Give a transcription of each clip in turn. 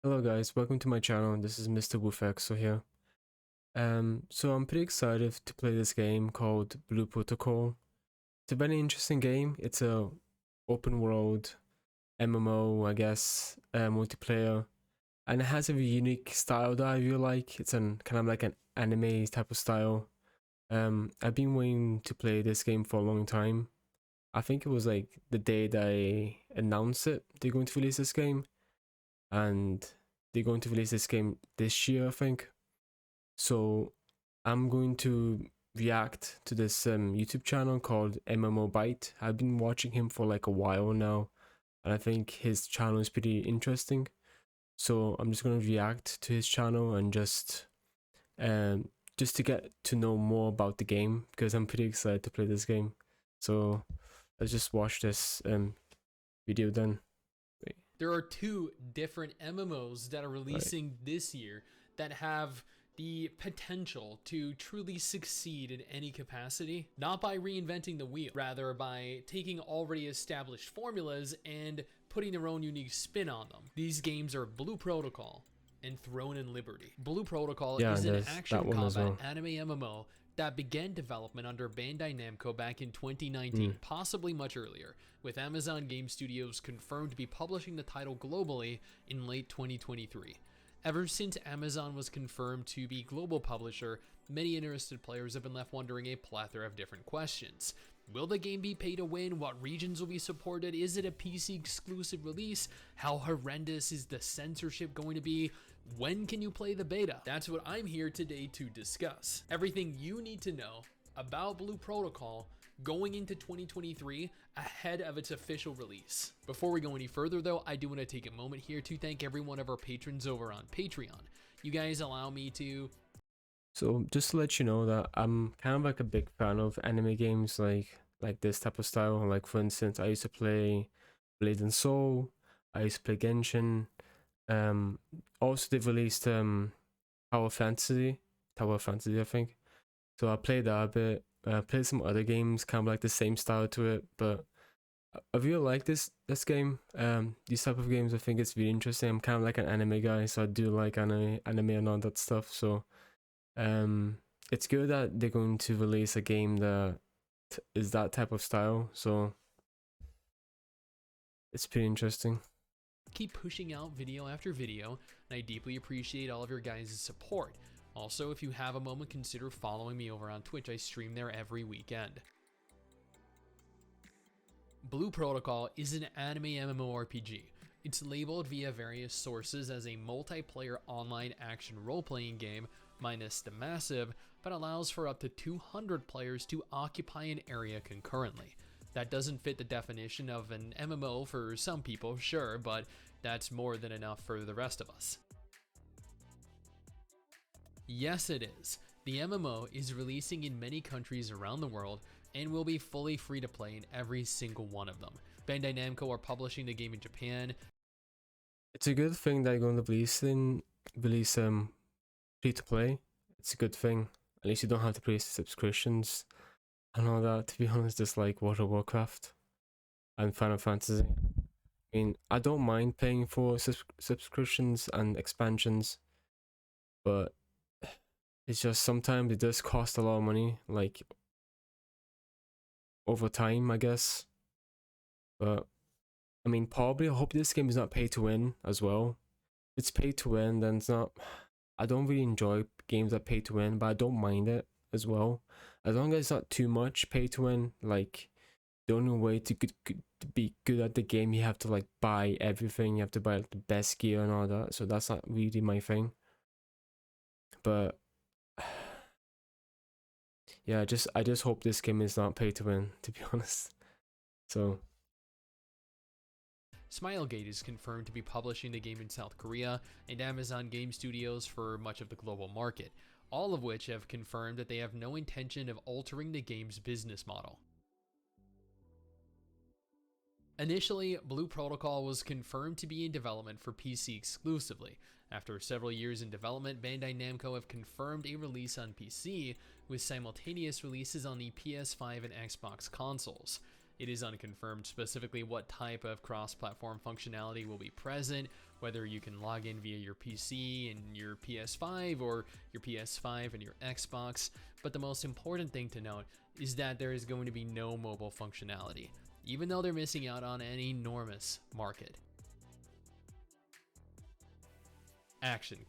Hello guys, welcome to my channel. This is MrWolf here. So I'm pretty excited to play this game called Blue Protocol. It's a very interesting game. It's a open world MMO, I guess, multiplayer, and it has a unique style that I really like. It's an kind of like an anime type of style. I've been waiting to play this game for a long time. I think it was like the day that I announced it. They're going to release this game, and they're going to release this game this year, I think. So I'm going to react to this YouTube channel called MMO Byte. I've been watching him for like a while now, and I think his channel is pretty interesting. So I'm just going to react to his channel and just to get to know more about the game, because I'm pretty excited to play this game. So let's just watch this video then. Wait, There are two different MMOs that are right. releasing this year that have the potential to truly succeed in any capacity, not by reinventing the wheel, rather by taking already established formulas and putting their own unique spin on them. These games are Blue Protocol and Throne and Liberty. Blue Protocol Yeah, is and an there's action that one as combat well. anime MMO that began development under Bandai Namco back in 2019, Mm. possibly much earlier, with Amazon Game Studios confirmed to be publishing the title globally in late 2023. Ever since Amazon was confirmed to be global publisher, many interested players have been left wondering a plethora of different questions. Will the game be pay to win? What regions will be supported? Is it a PC exclusive release? How horrendous is the censorship going to be? When can you play the beta? That's what I'm here today to discuss. Everything you need to know about Blue Protocol going into 2023 ahead of its official release. Before we go any further though, I do want to take a moment here to thank every one of our patrons over on Patreon. You guys allow me to... So just to let you know that I'm kind of like a big fan of anime games like this type of style. Like for instance, I used to play Blade and Soul. I used to play Genshin. Also they've released Tower Fantasy, Tower Fantasy I think. So I played that a bit. Played some other games, kind of like the same style to it, but I really like this game. These type of games, I think it's really interesting. I'm kind of like an anime guy, so I do like anime and all that stuff. So um, it's good that they're going to release a game that is that type of style. So it's pretty interesting. keep pushing out video after video, and I deeply appreciate all of your guys' support. Also, if you have a moment, consider following me over on Twitch. I stream there every weekend. Blue Protocol is an anime MMORPG. It's labeled via various sources as a multiplayer online action role-playing game, minus the massive, but allows for up to 200 players to occupy an area concurrently. That doesn't fit the definition of an MMO for some people, sure, but that's more than enough for the rest of us. Yes, it is. The MMO is releasing in many countries around the world and will be fully free to play in every single one of them. Bandai Namco are publishing the game in Japan. It's a good thing that they're going to release free to play. It's a good thing. At least you don't have to pay subscriptions and all that. To be honest, just like World of Warcraft and Final Fantasy. I mean, I don't mind paying for subscriptions and expansions, but it's just sometimes it does cost a lot of money, like over time, I guess. But I mean, probably I hope this game is not pay to win as well. If it's pay to win, then it's not. I don't really enjoy games that pay to win, but I don't mind it as well, as long as it's not too much pay to win. Like the only way to be good at the game, you have to like buy everything. You have to buy like, the best gear and all that. So that's not really my thing. But yeah, I just hope this game is not pay to win, to be honest. So Smilegate is confirmed to be publishing the game in South Korea, and Amazon Game Studios for much of the global market, all of which have confirmed that they have no intention of altering the game's business model. Initially, Blue Protocol was confirmed to be in development for PC exclusively. After several years in development, Bandai Namco have confirmed a release on PC, with simultaneous releases on the PS5 and Xbox consoles. It is unconfirmed specifically what type of cross-platform functionality will be present, whether you can log in via your PC and your PS5 or your PS5 and your Xbox. But the most important thing to note is that there is going to be no mobile functionality, even though they're missing out on an enormous market.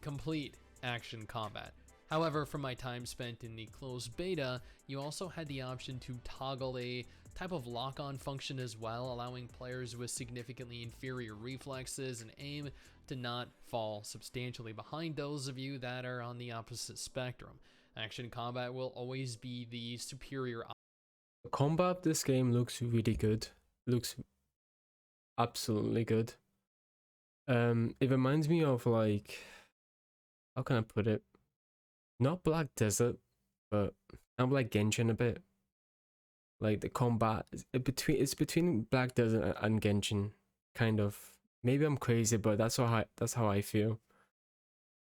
Complete action combat. However, from my time spent in the closed beta, you also had the option to toggle a type of lock-on function as well, allowing players with significantly inferior reflexes and aim to not fall substantially behind those of you that are on the opposite spectrum. Action combat will always be the superior option. The combat of this game looks really good. Looks absolutely good. It reminds me of, like, how can I put it? Not Black Desert, but I'm like Genshin a bit. Like the combat it's between Black Desert and Genshin, kind of. Maybe I'm crazy, but that's how I feel.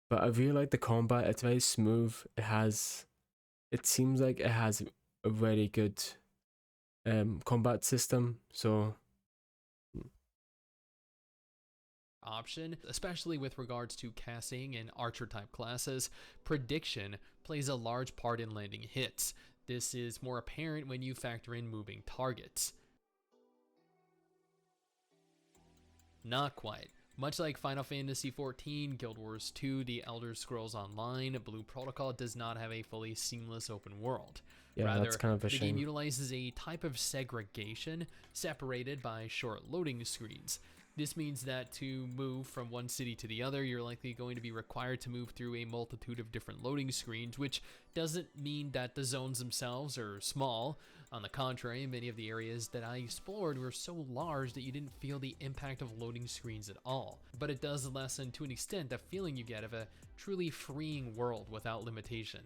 But I really like the combat. It's very smooth. It seems like it has a very good combat system. So option, especially with regards to casting and archer type classes. Prediction plays a large part in landing hits. This is more apparent when you factor in moving targets. Not quite. Much like Final Fantasy XIV, Guild Wars 2, The Elder Scrolls Online, Blue Protocol does not have a fully seamless open world. yeah, Rather, that's kind of a the game shame. utilizes a type of segregation separated by short loading screens. This means that to move from one city to the other, you're likely going to be required to move through a multitude of different loading screens, which doesn't mean that the zones themselves are small. On the contrary, many of the areas that I explored were so large that you didn't feel the impact of loading screens at all. But it does lessen to an extent the feeling you get of a truly freeing world without limitation.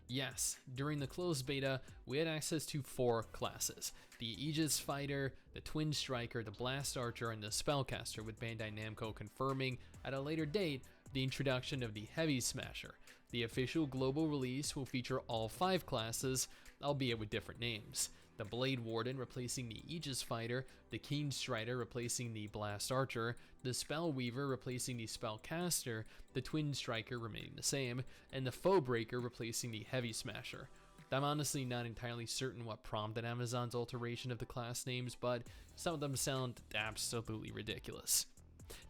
Yes, during the closed beta, we had access to 4 classes: the Aegis Fighter, the Twin Striker, the Blast Archer, and the Spellcaster, with Bandai Namco confirming at a later date the introduction of the Heavy Smasher. The official global release will feature all 5 classes, albeit with different names. The Blade Warden replacing the Aegis Fighter, the Keen Strider replacing the Blast Archer, the Spell Weaver replacing the Spellcaster, the Twin Striker remaining the same, and the Foe Breaker replacing the Heavy Smasher. I'm honestly not entirely certain what prompted Amazon's alteration of the class names, but some of them sound absolutely ridiculous.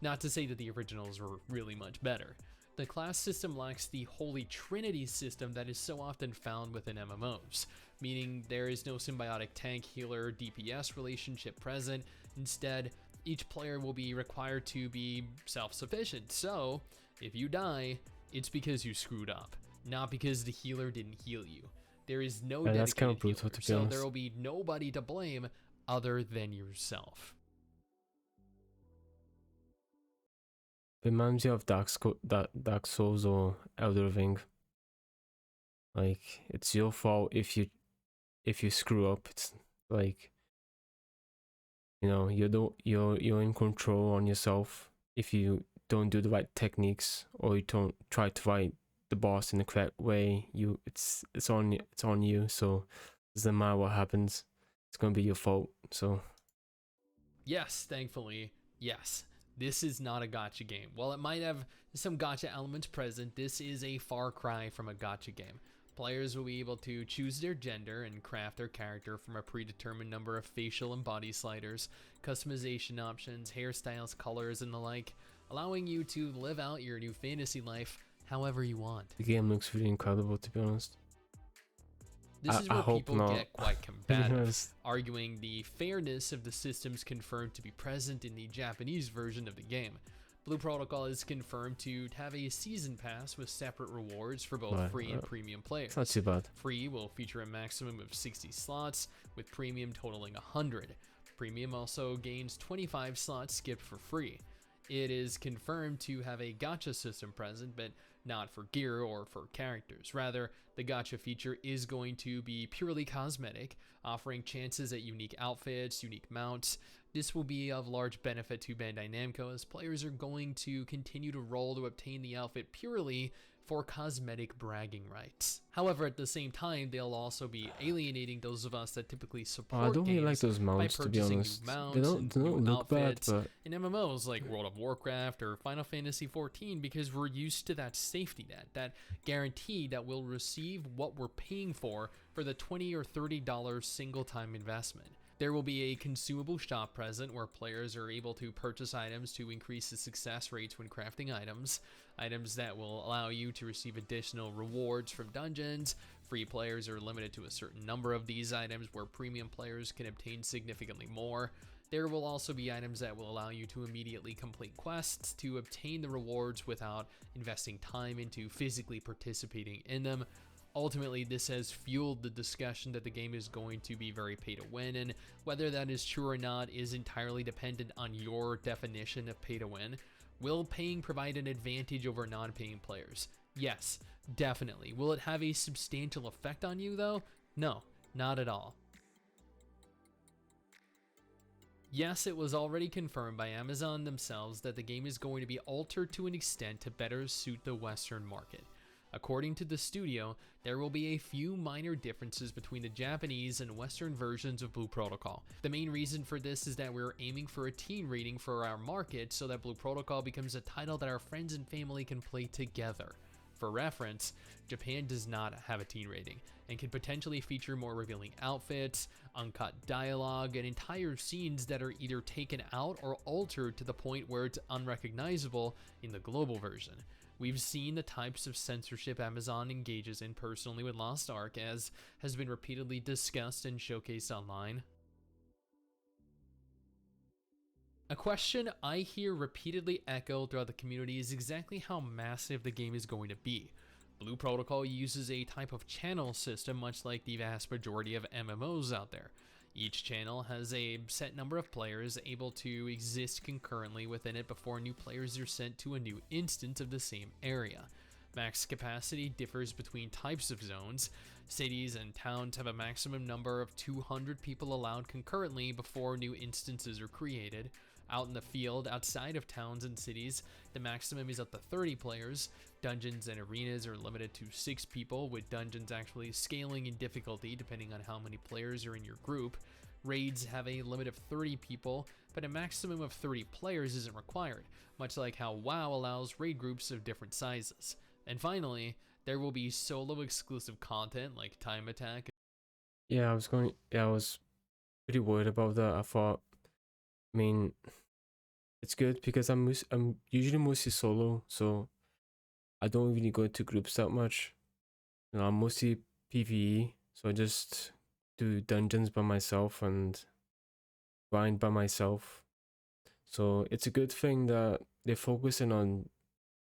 Not to say that the originals were really much better. The class system lacks the Holy Trinity system that is so often found within MMOs, meaning there is no symbiotic tank healer DPS relationship present. Instead, each player will be required to be self-sufficient, so if you die, it's because you screwed up, not because the healer didn't heal you. There is no dedicated that's kind of brutal, healer, to be so honest. there will be nobody to blame other than yourself. It reminds me of Dark Souls or Elder Ring. Like, it's your fault if you screw up. It's like, you know, you're in control on yourself if you don't do the right techniques or you don't try to fight the boss in the correct way. It's on you. So it doesn't matter what happens, it's gonna be your fault. So Yes, thankfully, yes. This is not a gacha game. While it might have some gacha elements present, this is a far cry from a gacha game. Players will be able to choose their gender and craft their character from a predetermined number of facial and body sliders, customization options, hairstyles, colors, and the like, allowing you to live out your new fantasy life however you want. the game looks really incredible, to be honest. This is I where hope people not. get quite To be combative, honest. arguing the fairness of the systems confirmed to be present in the Japanese version of the game. Blue Protocol is confirmed to have a season pass with separate rewards for both Right, free and premium players. It's not too bad. Free will feature a maximum of 60 slots, with premium totaling 100. Premium also gains 25 slots skipped for free. It is confirmed to have a gacha system present, but not for gear or for characters. Rather, the gacha feature is going to be purely cosmetic, offering chances at unique outfits, unique mounts. This will be of large benefit to Bandai Namco, as players are going to continue to roll to obtain the outfit purely for cosmetic bragging rights. However, at the same time, they'll also be alienating those of us that typically support I don't really like games those by mounts, to be purchasing honest. new mounts They and don't new look bad, outfits but in MMOs like World of Warcraft or Final Fantasy XIV, because we're used to that safety net, that guarantee that we'll receive what we're paying for the $20 or $30 single-time investment. There will be a consumable shop present where players are able to purchase items to increase the success rates when crafting items that will allow you to receive additional rewards from dungeons. Free players are limited to a certain number of these items, where premium players can obtain significantly more. There will also be items that will allow you to immediately complete quests to obtain the rewards without investing time into physically participating in them. Ultimately, this has fueled the discussion that the game is going to be very pay to win, and whether that is true or not is entirely dependent on your definition of pay to win. Will paying provide an advantage over non-paying players? Yes, definitely. Will it have a substantial effect on you though? No, not at all. Yes, it was already confirmed by Amazon themselves that the game is going to be altered to an extent to better suit the Western market. According to the studio, there will be a few minor differences between the Japanese and Western versions of Blue Protocol. The main reason for this is that we're aiming for a teen rating for our market so that Blue Protocol becomes a title that our friends and family can play together. For reference, Japan does not have a teen rating and can potentially feature more revealing outfits, uncut dialogue, and entire scenes that are either taken out or altered to the point where it's unrecognizable in the global version. We've seen the types of censorship Amazon engages in personally with Lost Ark, as has been repeatedly discussed and showcased online. A question I hear repeatedly echoed throughout the community is exactly how massive the game is going to be. Blue Protocol uses a type of channel system much like the vast majority of MMOs out there. Each channel has a set number of players able to exist concurrently within it before new players are sent to a new instance of the same area. Max capacity differs between types of zones. Cities and towns have a maximum number of 200 people allowed concurrently before new instances are created. Out in the field, outside of towns and cities, the maximum is up to 30 players. Dungeons and arenas are limited to 6 people, with dungeons actually scaling in difficulty depending on how many players are in your group. Raids have a limit of 30 people, but a maximum of 30 players isn't required, much like how WoW allows raid groups of different sizes. And finally, there will be solo exclusive content like Time Attack. yeah, I was pretty worried about that. I mean, it's good because I'm usually mostly solo, so I don't really go into groups that much. You know, I'm mostly PvE, so I just do dungeons by myself and grind by myself. So it's a good thing that they're focusing on,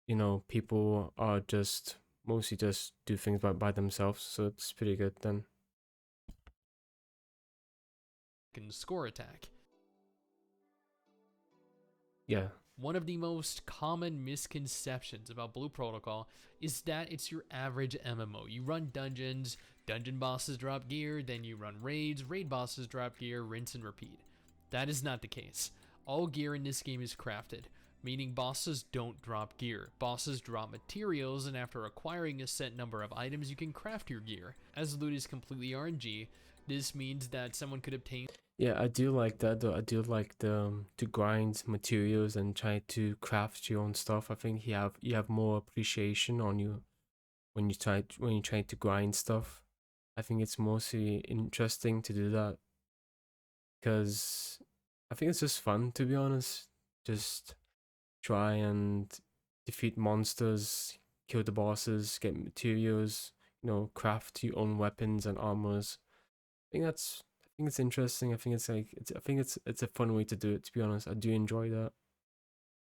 you know, people are just mostly just do things by themselves, so it's pretty good then. And score attack. Yeah. One of the most common misconceptions about Blue Protocol is that it's your average MMO. You run dungeons, dungeon bosses drop gear, then you run raids, raid bosses drop gear, rinse and repeat. That is not the case. All gear in this game is crafted, meaning bosses don't drop gear. Bosses drop materials, and after acquiring a set number of items, you can craft your gear. As loot is completely RNG, this means that someone could obtain... Yeah, I do like that though. I do like the to grind materials and try to craft your own stuff. I think you have more appreciation on you when you're trying to grind stuff. I think it's mostly interesting to do that because I think it's just fun, to be honest. Just try and defeat monsters, kill the bosses, get materials, you know, craft your own weapons and armors. I think it's interesting. I think it's a fun way to do it, to be honest. I do enjoy that.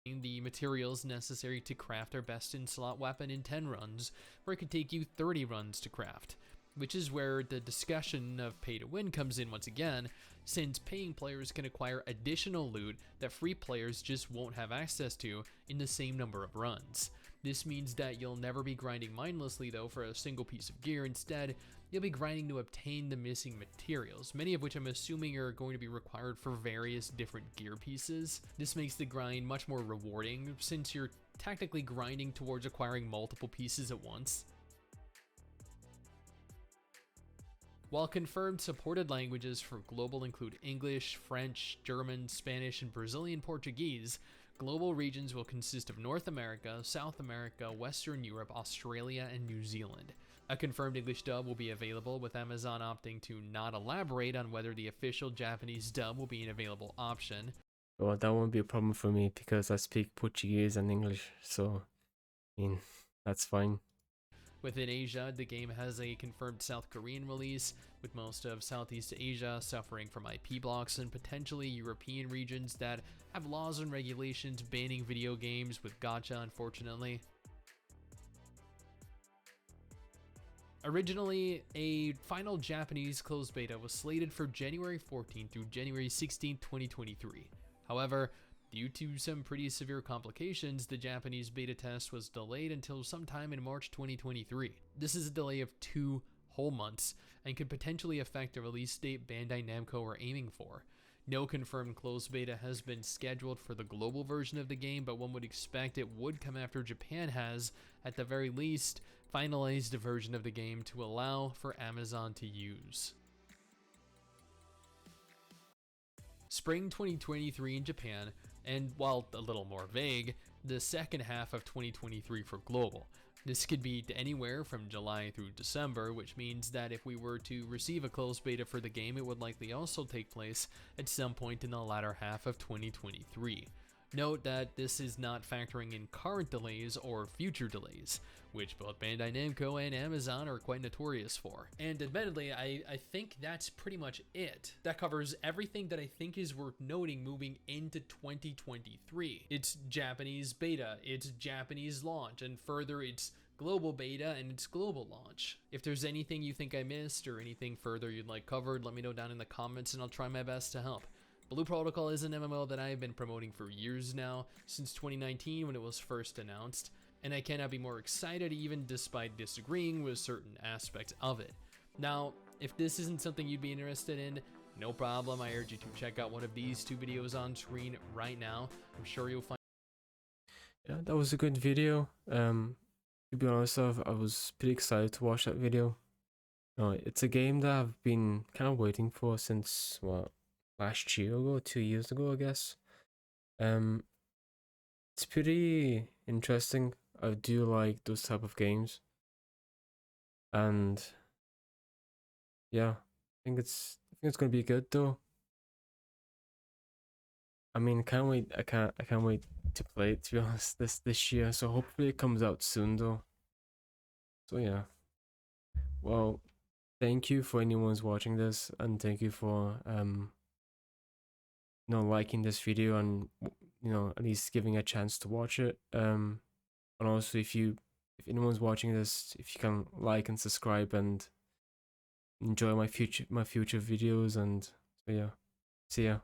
The materials necessary to craft our best in slot weapon in 10 runs, where it could take you 30 runs to craft, which is where the discussion of pay to win comes in once again, since paying players can acquire additional loot that free players just won't have access to in the same number of runs. This means that you'll never be grinding mindlessly though for a single piece of gear. Instead, you'll be grinding to obtain the missing materials, many of which I'm assuming are going to be required for various different gear pieces. This makes the grind much more rewarding since you're technically grinding towards acquiring multiple pieces at once. While confirmed supported languages for global include English, French, German, Spanish, and Brazilian Portuguese, global regions will consist of North America, South America, Western Europe, Australia, and New Zealand. A confirmed English dub will be available, with Amazon opting to not elaborate on whether the official Japanese dub will be an available option. Well, that won't be a problem for me because I speak Portuguese and English, so I mean, that's fine. Within Asia, the game has a confirmed South Korean release, with most of Southeast Asia suffering from IP blocks and potentially European regions that have laws and regulations banning video games with gacha, unfortunately. Originally, a final Japanese closed beta was slated for January 14th through January 16th, 2023. However, due to some pretty severe complications, the Japanese beta test was delayed until sometime in March 2023. This is a delay of 2 whole months and could potentially affect the release date Bandai Namco are aiming for. No confirmed closed beta has been scheduled for the global version of the game, but one would expect it would come after Japan has, at the very least, finalized a version of the game to allow for Amazon to use. Spring 2023 in Japan, and while a little more vague, the second half of 2023 for global. This could be anywhere from July through December, which means that if we were to receive a closed beta for the game, it would likely also take place at some point in the latter half of 2023. Note that this is not factoring in current delays or future delays, which both Bandai Namco and Amazon are quite notorious for. And admittedly, I think that's pretty much it. That covers everything that I think is worth noting moving into 2023. It's Japanese beta, it's Japanese launch, and further it's global beta and it's global launch. If there's anything you think I missed or anything further you'd like covered, let me know down in the comments and I'll try my best to help. Blue Protocol is an MMO that I've been promoting for years now, since 2019 when it was first announced, and I cannot be more excited even despite disagreeing with certain aspects of it. Now, if this isn't something you'd be interested in, no problem, I urge you to check out one of these 2 videos on screen right now. I'm sure you'll find... Yeah, that was a good video. To be honest, I was pretty excited to watch that video. It's a game that I've been kind of waiting for since, what, last year ago, 2 years ago, I guess. It's pretty interesting. I do like those type of games, and yeah, I think it's gonna be good though. I mean, can't wait. I can't wait to play it, to be honest, this year. So hopefully it comes out soon though. So yeah. Well, thank you for anyone's watching this, and thank you for liking this video and at least giving a chance to watch it. And also if anyone's watching this, if you can like and subscribe and enjoy my future videos, and so yeah, see ya.